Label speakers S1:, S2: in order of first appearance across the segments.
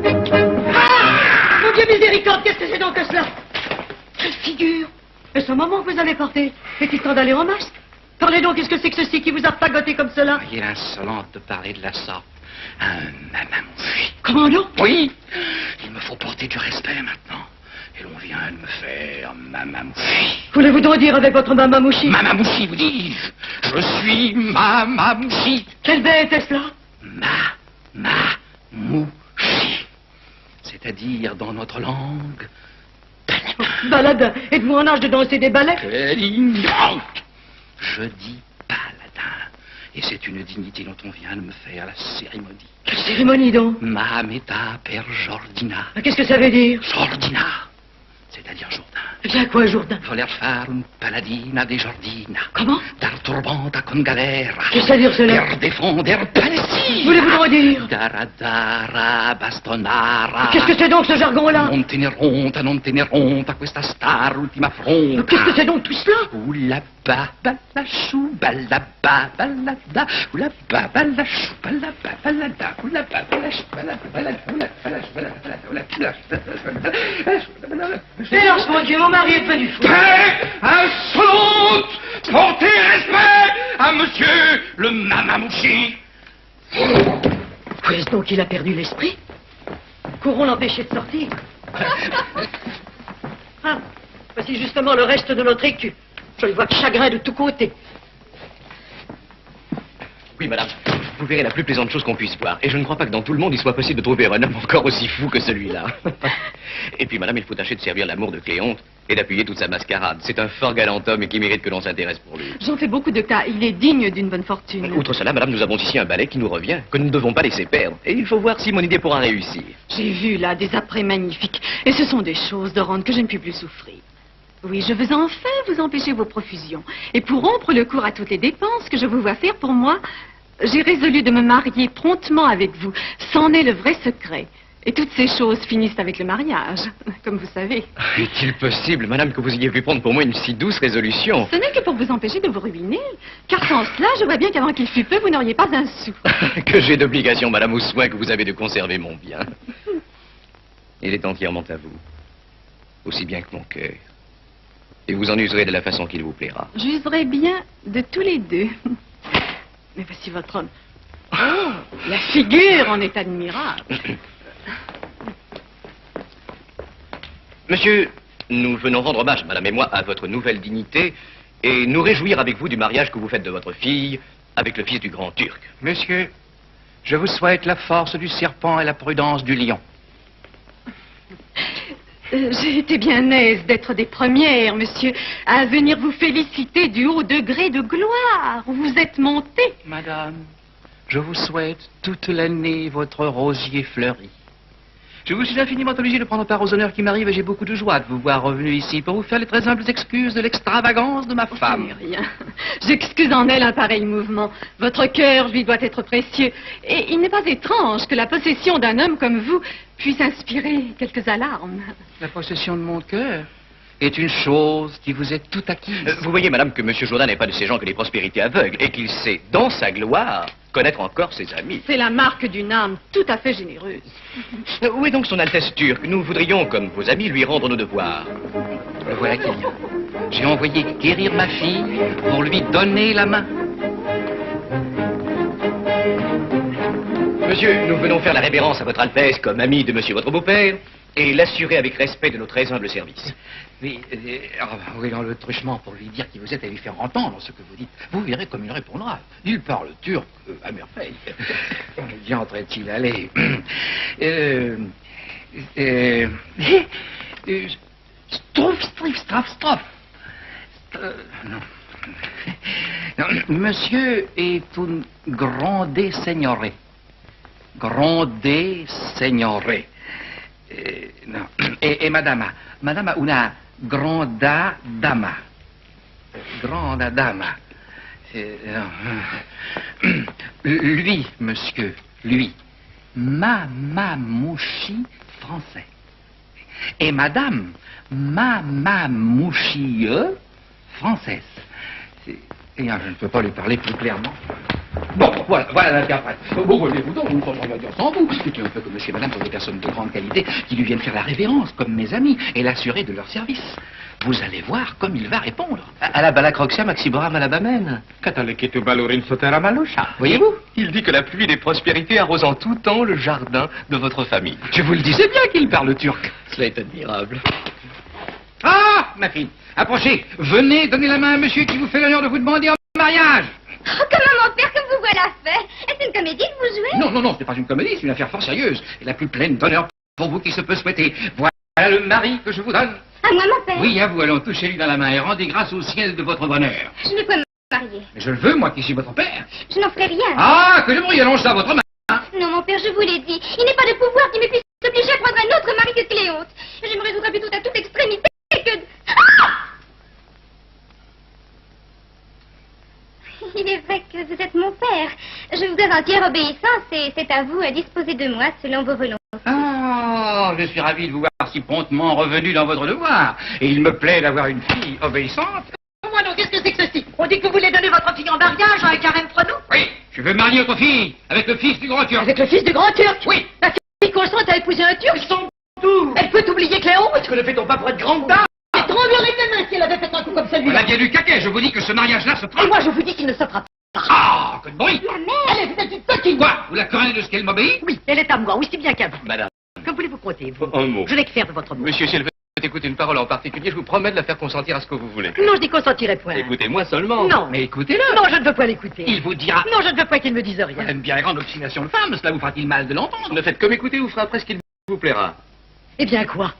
S1: Ah! Mon Dieu miséricorde, qu'est-ce que c'est donc que cela? Quelle figure! Est-ce un moment que vous avez porté? Est-il temps d'aller en masse? Parlez donc, qu'est-ce que c'est que ceci qui vous a pagoté comme cela?
S2: Il est insolente de parler de la sorte. Mamamouchi.
S1: Comment donc?
S2: Oui, il me faut porter du respect maintenant. Et l'on vient de me faire Mamamouchi.
S1: Voulez-vous donc dire avec votre Mamamouchi?
S2: Mamamouchi, vous dis-je. Je suis Mamamouchi.
S1: Quelle bête est-ce là?
S2: Mamamouchi. C'est-à-dire, dans notre langue,
S1: baladin. Baladin? Êtes-vous en âge de danser des ballets?
S2: Quelle ignorante! Je dis paladin. Et c'est une dignité dont on vient de me faire la cérémonie.
S1: Quelle cérémonie donc?
S2: Mahameta per Jordina.
S1: Qu'est-ce que ça veut dire?
S2: Jordina, c'est-à-dire Jourdain.
S1: Eh bien quoi, Jourdain?
S2: Voler fare un paladina de Jordina.
S1: Comment?
S2: Dar turbanta con galera.
S1: Qu'est-ce que ça veut dire cela?
S2: Per défendre Palestina.
S1: Voulez-vous donc dire?
S2: Daradara bastonara.
S1: Qu'est-ce que c'est donc ce jargon-là?
S2: Non teneronta questa star ultima fronta.
S1: Qu'est-ce que c'est donc tout cela?
S2: Oula ba balachou balaba balada. Oula ba balachou balaba balada. Oula ba balachou balaba balada.
S1: Silence, mon Dieu, mon mari est devenu fou.
S2: Insolente! Portez respect à monsieur le Mamamouchi.
S1: Où est-ce donc qu'il a perdu l'esprit? Courons l'empêcher de sortir. Ah, voici justement le reste de notre écu. Je le vois de chagrin de tous côtés.
S3: Oui, madame. Vous verrez la plus plaisante chose qu'on puisse voir. Et je ne crois pas que dans tout le monde, il soit possible de trouver un homme encore aussi fou que celui-là. Et puis, madame, il faut tâcher de servir l'amour de Cléonte et d'appuyer toute sa mascarade. C'est un fort galant homme et qui mérite que l'on s'intéresse pour lui.
S4: J'en fais beaucoup de cas. Il est digne d'une bonne fortune.
S3: Outre cela, madame, nous avons ici un ballet qui nous revient, que nous ne devons pas laisser perdre. Et il faut voir si mon idée pourra réussir.
S4: J'ai vu là des apprêts magnifiques. Et ce sont des choses, Dorante, que je ne puis plus souffrir. Oui, je veux enfin vous empêcher vos profusions. Et pour rompre le cours à toutes les dépenses que je vous vois faire pour moi, j'ai résolu de me marier promptement avec vous. C'en est le vrai secret. Et toutes ces choses finissent avec le mariage, comme vous savez.
S3: Est-il possible, madame, que vous ayez pu prendre pour moi une si douce résolution?
S4: Ce n'est que pour vous empêcher de vous ruiner. Car sans cela, je vois bien qu'avant qu'il fût peu, vous n'auriez pas un sou.
S3: Que j'ai d'obligation, madame, au soin que vous avez de conserver mon bien. Il est entièrement à vous. Aussi bien que mon cœur. Et vous en userez de la façon qu'il vous plaira.
S4: J'userai bien de tous les deux. Mais voici votre homme. Oh, la figure en est admirable.
S3: Monsieur, nous venons rendre hommage, madame et moi, à votre nouvelle dignité et nous réjouir avec vous du mariage que vous faites de votre fille avec le fils du grand Turc.
S2: Monsieur, je vous souhaite la force du serpent et la prudence du lion.
S4: J'ai été bien aise d'être des premières, monsieur, à venir vous féliciter du haut degré de gloire où vous êtes monté.
S2: Madame, je vous souhaite toute l'année votre rosier fleuri. Je vous suis infiniment obligé de prendre part aux honneurs qui m'arrivent et j'ai beaucoup de joie de vous voir revenu ici pour vous faire les très humbles excuses de l'extravagance de ma femme.
S4: Rien. J'excuse en elle un pareil mouvement. Votre cœur lui doit être précieux. Et il n'est pas étrange que la possession d'un homme comme vous puisse inspirer quelques alarmes.
S2: La possession de mon cœur est une chose qui vous est tout acquise.
S3: Vous voyez, madame, que monsieur Jourdain n'est pas de ces gens que les prospérités aveuglent et qu'il sait, dans sa gloire, connaître encore ses amis.
S4: C'est la marque d'une âme tout à fait généreuse.
S3: Où est donc son Altesse turque? Nous voudrions, comme vos amis, lui rendre nos devoirs.
S2: Le voilà qui vient. J'ai envoyé guérir ma fille pour lui donner la main.
S3: Monsieur, nous venons faire la révérence à votre Altesse comme ami de monsieur votre beau-père et l'assurer avec respect de nos très humbles services.
S2: Oui, oui, dans le truchement pour lui dire qui vous êtes et lui faire entendre ce que vous dites. Vous verrez comme il répondra. Il parle turc à merveille. D'y entrait-il aller Strof. Non. Non, monsieur est un grande seigneurie. Grande seigneurie. No. E madama una grande dama. Grande dama. Lui, monsieur, lui. Mamamouchi français. Et madame, Mamamouchi française. Et je ne peux pas lui parler plus clairement. Bon, voilà l'interprète. Bon, relevez-vous donc, nous ne sommes pas dire sans vous. C'est un peu comme monsieur et madame sont des personnes de grande qualité qui lui viennent faire la révérence, comme mes amis, et l'assurer de leur service. Vous allez voir comme il va répondre.
S3: À la balacroxia maxiboram alabamen.
S2: Cataleketu balorin sotera malusha.
S3: Voyez-vous, il dit que la pluie des prospérités arrose en tout temps le jardin de votre famille.
S2: Je vous le disais bien qu'il parle turc.
S3: Cela est admirable.
S2: Ah, ma fille, approchez. Venez donner la main à monsieur qui vous fait l'honneur de vous demander en mariage.
S5: Oh, comment mon père que vous voilà fait? Est-ce une comédie que vous jouez?
S2: Non, ce n'est pas une comédie, c'est une affaire fort sérieuse. Et la plus pleine d'honneur pour vous qui se peut souhaiter. Voilà le mari que je vous donne.
S5: À moi, mon père?
S2: Oui, à vous, allons toucher lui dans la main et rendez grâce au ciel de votre bonheur.
S5: Je ne peux me marier.
S2: Mais je le veux, moi qui suis votre père.
S5: Je n'en ferai rien.
S2: Ah, que le bruit annonce ça à votre main.
S5: Non, mon père, je vous l'ai dit. Il n'est pas de pouvoir qui me puisse obliger à prendre un autre mari que Cléonce. Je me résoudrais plutôt à toute extrémité que... Ah! Il est vrai que vous êtes mon père. Je vous donne entière obéissance et c'est à vous à disposer de moi selon vos volontés.
S2: Ah, je suis ravi de vous voir si promptement revenu dans votre devoir. Et il me plaît d'avoir une fille obéissante.
S1: Moi non, qu'est-ce que c'est que ceci? On dit que vous voulez donner votre fille en mariage à un carême Frenou?
S2: Oui, je veux marier votre fille avec le fils du grand turc.
S1: Avec le fils du grand turc?
S2: Oui.
S1: La fille consente à épouser un turc? Sans tout. Elle peut oublier Cléonce?
S3: Que ne fait-on pas pour être grande dame?
S1: Elle tremblerait des mains si elle avait fait un coup comme
S2: On a
S1: celui-là.
S2: bien du caquet, je vous dis que ce mariage-là se fera.
S1: Et moi, je vous dis qu'il ne se fera pas.
S2: Ah, que de bruit.
S5: La mère!
S1: Allez, vous êtes une coquine.
S2: Quoi, vous la connaissez de ce qu'elle m'obéit?
S1: Oui, elle est à moi, aussi bien qu'à vous.
S3: Madame,
S1: Que voulez-vous compter, vous?
S3: un mot.
S1: Je n'ai que faire de votre mot.
S3: Monsieur, si elle veut écouter une parole en particulier, je vous promets de la faire consentir à ce que vous voulez.
S1: Non, je n'y consentirai point.
S3: Écoutez-moi seulement.
S1: Non.
S2: Mais écoutez-le.
S1: Non, je ne veux pas l'écouter.
S2: Il vous dira.
S1: Non, je ne veux pas qu'il me dise rien.
S2: Elle aime bien la grande obstination de femme, cela vous fera-t-il mal de l'entendre?
S3: Ne faites que m'écouter, vous ferez après ce qu'il vous plaira.
S1: Eh bien, quoi?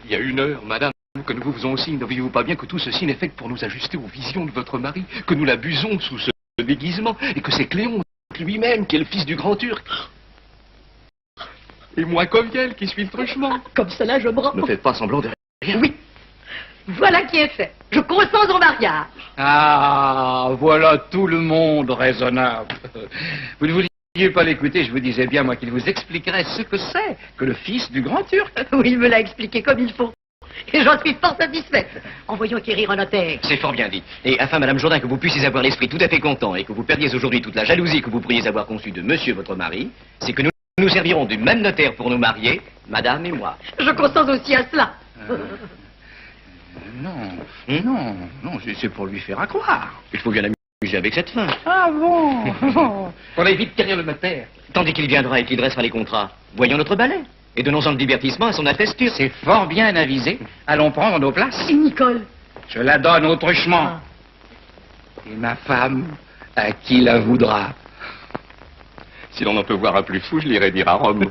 S3: Il y a 1 heure, madame, que nous vous faisons signe, ne voyez-vous pas bien que tout ceci n'est fait que pour nous ajuster aux visions de votre mari, que nous l'abusons sous ce déguisement, et que c'est Cléon lui-même qui est le fils du grand turc. Et moi comme elle qui suis le truchement.
S1: Comme cela, je me rends.
S3: Ne faites pas semblant de rien.
S1: Oui. Voilà qui est fait. Je consens au mariage.
S2: Ah, voilà tout le monde raisonnable. Vous ne vouliez pas l'écouter, je vous disais bien, moi, qu'il vous expliquerait ce que c'est que le fils du grand turc.
S1: Oui, il me l'a expliqué comme il faut. Et j'en suis fort satisfaite. Envoyons quérir un notaire.
S3: C'est fort bien dit. Et afin, Madame Jourdain, que vous puissiez avoir l'esprit tout à fait content et que vous perdiez aujourd'hui toute la jalousie que vous pourriez avoir conçue de monsieur votre mari, c'est que nous servirons du même notaire pour nous marier, Madame et moi.
S1: Je consens aussi à cela.
S2: Non, c'est pour lui faire accroire.
S3: Il faut bien l'amuser avec cette fin.
S2: Ah bon? On a vite quérir le notaire.
S3: Tandis qu'il viendra et qu'il dressera les contrats, voyons notre balai. Et donnons-en le divertissement à son attesture.
S2: C'est fort bien avisé. Allons prendre nos places.
S1: Et Nicole?
S2: Je la donne au truchement. Et ma femme, à qui la voudra.
S3: Si l'on en peut voir un plus fou, je l'irai dire à Rome.